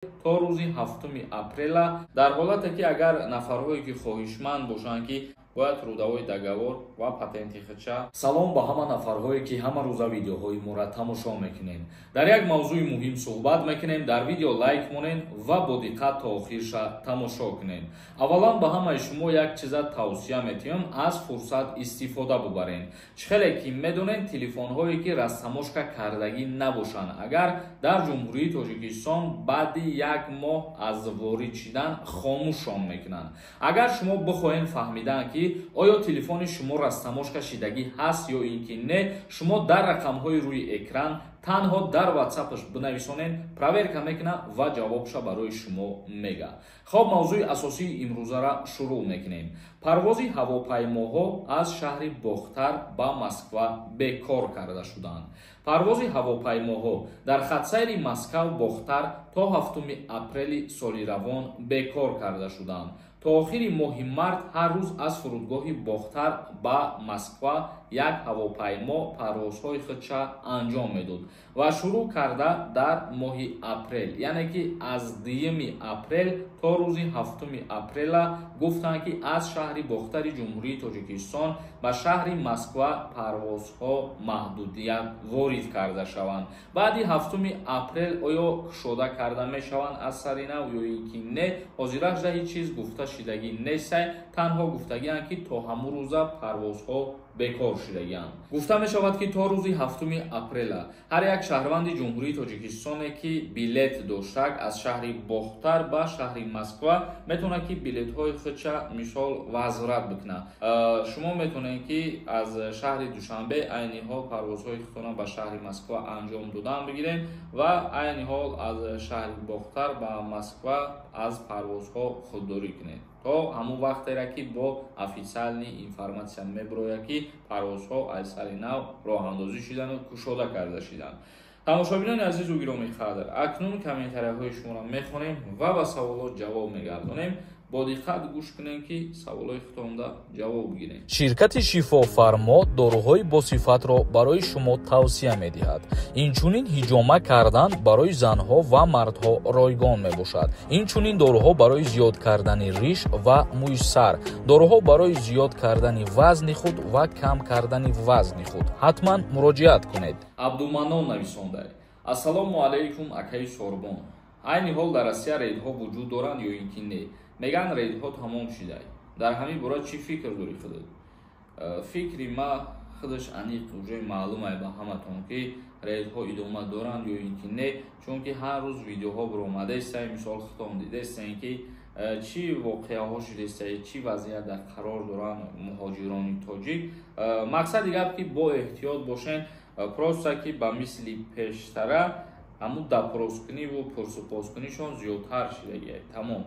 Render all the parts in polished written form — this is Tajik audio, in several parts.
то рӯзи 7 апрела дар ҳолате ки агар нафарҳое ки хоҳишманд бошанд ки бояд рӯдавои договор ва патенти худша. Салом ба ҳама нафарҳое ки ҳама рӯза видеоҳои моро тамошо мекунед. Дар як мавзӯи муҳим суҳбат мекунем. Дар видео лайк монед ва бо диққат то охирша тамошо кунед. Аввалан ба ҳамаи шумо як чиза тавсия метиҳам, аз фурсат истифода бубаред. Хеле ки медонед телефонҳое ки растамошка кардагӣ набошанд, агар дар ҷумҳурии Тоҷикистон баъди як моҳ аз ворид шидан хомӯшшон мекунанд. Агар шумо бихоҳед фаҳмидан ки оё телефони шумо растамошка шидагӣ ҳаст ё ин ки не, шумо дар рақамҳои рӯи экран танҳо дар WhatsApp-аш бинависонед, проверка мекуна ва ҷавобша барои шумо мега. Хоб, мавзӯи асосии имрӯзара шурӯъ мекунем. Парвози ҳавопаймоҳо аз шаҳри Бохтар ба Москва бекор карда шуданд. Парвози ҳавопаймоҳо дар хатсайри Москав-Бохтар то 7 апрели соли равон бекор карда шуданд. То охири моҳи март ҳар рӯз аз фурудгоҳи Бохтар ба Москва як ҳавопаймо парвозҳои худша анҷом медод ва шурӯъ карда дар моҳи апрел, яъне ки аз 2 апрел то рӯзи 7 апрела гуфтанд ки аз шаҳри Бохтари ҷумҳурии Тоҷикистон ба шаҳри Москва парвозҳо маҳдудият ворид карда шаванд. Баъди 7 апрел оё кушода карда мешаванд аз сари нав ё ин ки не, ҳозираш ҳеҷ чиз гуфта шидагӣ нестай, танҳо гуфтагианд ки то ҳамун рӯза парвозҳо бекор шудагианд. Гуфта мешавад ки то рӯзи 7 апрела ҳар як шаҳрванди ҷумҳурии Тоҷикистоне ки билет доштак аз шаҳри Бохтар ба шаҳри Москва метавонад ки билетҳои худша мисол возврат бикунад. Шумо метавонед ки аз шаҳри Душанбе айни ҳол парвозҳои худтона ба шаҳри Москва анҷом додан бигиред ва айни ҳол аз шаҳри Бохтар ба Москва аз парвозҳо худдорӣ кунед. То ҳамун вақтере ки бо официални информатсия мебирояд ки парвозҳо аз сари нав роҳандозӣ шидану кушода карда шиданд. тамошобинони азизу гироми қадр, акнун комментарияҳои шуморо мехонем ва ба саволот ҷавоб мегардонем. бо диққат гӯш кунем ки саволои худтонда ҷавоб гирем. ширкати шифофармо доруҳои босифатро барои шумо тавсия медиҳад. Инчунин ҳиҷома кардан барои занҳо ва мардҳо ройгон мебошад. Инчунин доруҳо барои зиёд кардани риш ва мӯи сар, доруҳо барои зиёд кардани вазни худ ва кам кардани вазни худ. ҳатман муроҷиат кунед. Абдуманон нависонда. Ассалому алайкум акаи Сорбон. Айни ҳол дар Россия рейдҳо вуҷуд доранд ё ин ки не? Меган рейдҳо тамом шидай. Дар ҳамин бора чӣ фикр дорӣ худат? Фикри ма худаш аниқ уже маълум ай ба ҳаматон ки рейдҳо идома доранд ё ин ки не, чунки ҳар рӯз видеоҳо биромадаистай, мисол худтон дидестен ки чӣ воқеаҳо шудестае, чӣ вазъият дар қарор доранд муҳоҷирони тоҷик. Мақсади гап ки бо эҳтиёт бошен, просто ки ба мисли пештара ҳамун допроскуниву пурсупоскунишон зиёдтар шидагиад. Тамом.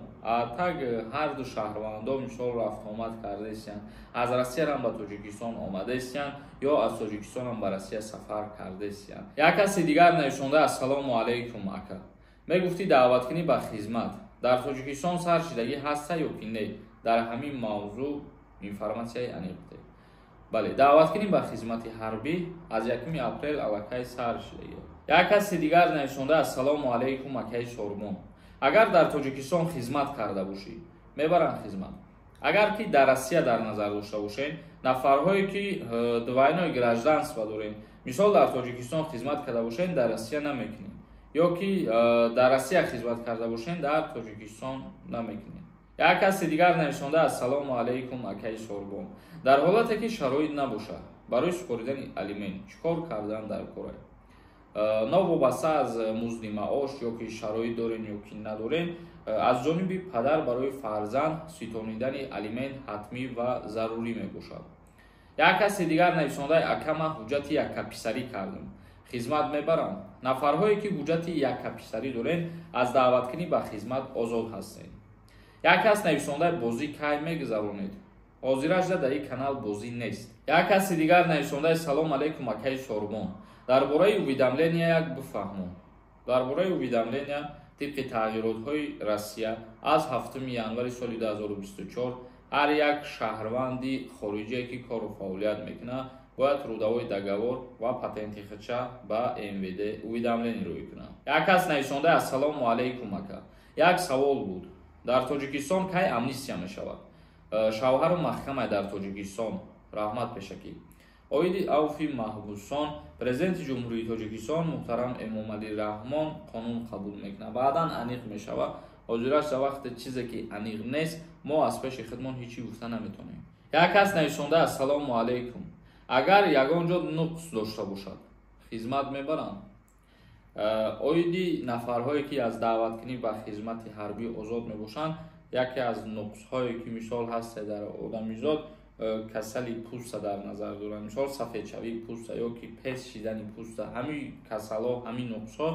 Так ҳар ду шаҳрвандо мисол рафт омад кардестиян, аз Россиярам ба Тоҷикистон омадестиян ё аз Тоҷикистонам ба Россия сафар кардестиян. Як каси дигар нависонда: ассалому алайкум ака. Мегуфтӣ даъваткунӣ ба хизмат дар Тоҷикистон сар шидагӣ ҳаста ё ки не? Дар ҳамин мавзӯъ информатсияи аниқте. Бале, даъваткунӣ ба хизмати ҳарбӣ аз 1 апрел аллакай сар шидагӣ. Як каси дигар нависонда: ассалому алайкум акаи Сорбон. Агар дар Тоҷикистон хизмат карда бошӣ, мебаранд хизмат. Агар ки дар Россия дар назар дошта бошен, нафарҳое ки двойное гражданство дорен, мисол дар Тоҷикистон хизмат карда бошен, дар Россия намекунед, ё ки дар Россия хизмат карда бошен, дар Тоҷикистон намекунед. Як каси дигар нависонда: ассалому алайкум акаи Сорбон. Дар ҳолате ки шароит набоша барои супоридани алимент, чӣ кор кардан дар кора? Новобаста аз музди маош ё ки шароит дорен ё ки надорен, аз ҷониби падар барои фарзанд ситонидани алимент ҳатмӣ ва зарурӣ мебошад. Як каси дигар нависонда: акама ҳуҷҷати яккаписарӣ кардам, хизмат мебарам. Нафарҳое ки ҳуҷҷати яккаписарӣ дорен, аз даъваткунӣ ба хизмат озод ҳастед. Як кас нависонда: бозӣ кай мегузаронед? ҳозираш дар ин канал бозӣ нест. Як каси дигар нависонда: салом алайкум акаи Сорбон. дар бораи уведомления як бифаҳмон. Дар бораи уведомления тибқи тағйиротҳои Россия аз 7 январи соли 2024 ҳар як шаҳрванди хориҷие ки кору фаъолият мекунад бояд рӯдавои договор ва патенти худша ба МВД уведомление рӯй кунанд. Як кас нависонда ассалому алайкум ака. Як савол буд. Дар Тоҷикистон кай амнистия мешавад? Шавҳару маҳкамаи дар Тоҷикистон раҳмат пешакӣ. Оиди Авфи Маҳбусон, президенти ҷумҳурии Тоҷикистон муҳтарам Эмомалӣ Раҳмон қонун қабул мекунад. Баъдан аниқ мешавад. Ҳозираш за вақте чизе ки аниқ нест, мо аз пеши хидмон ҳечи гуфта наметонем. Як кас нависонда ассалому алайкум. Агар ягон ҷо нуқс дошта бошад, хизмат мебаранд? Оиди нафарҳое ки аз даъваткунӣ ба хизмати ҳарбӣ озод мебошанд, яке аз нуқсҳое ки мисол ҳаст дар одамизод касали пӯста дар назар доранд. Мисол сафедшавии пӯста ё ки пес шидани пӯста. Ҳамин касалҳо, ҳамин нуқсҳо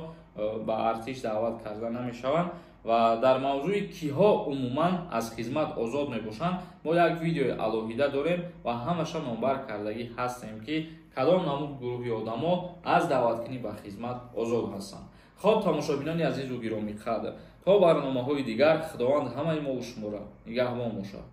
ба артиш даъват карда намешаванд ва дар мавзӯи киҳо умуман аз хизмат озод мебошанд мо як видеои алоҳида дорем ва ҳамаша номбар кардагӣ ҳастем ки кадом намуд гурӯҳи одамо аз даъваткунӣ ба хизмат озод ҳастанд. хоб тамошобинони азизу гиромиқадр, то барномаҳои дигар худованд ҳамаи мо шуморо нигаҳбон бошад.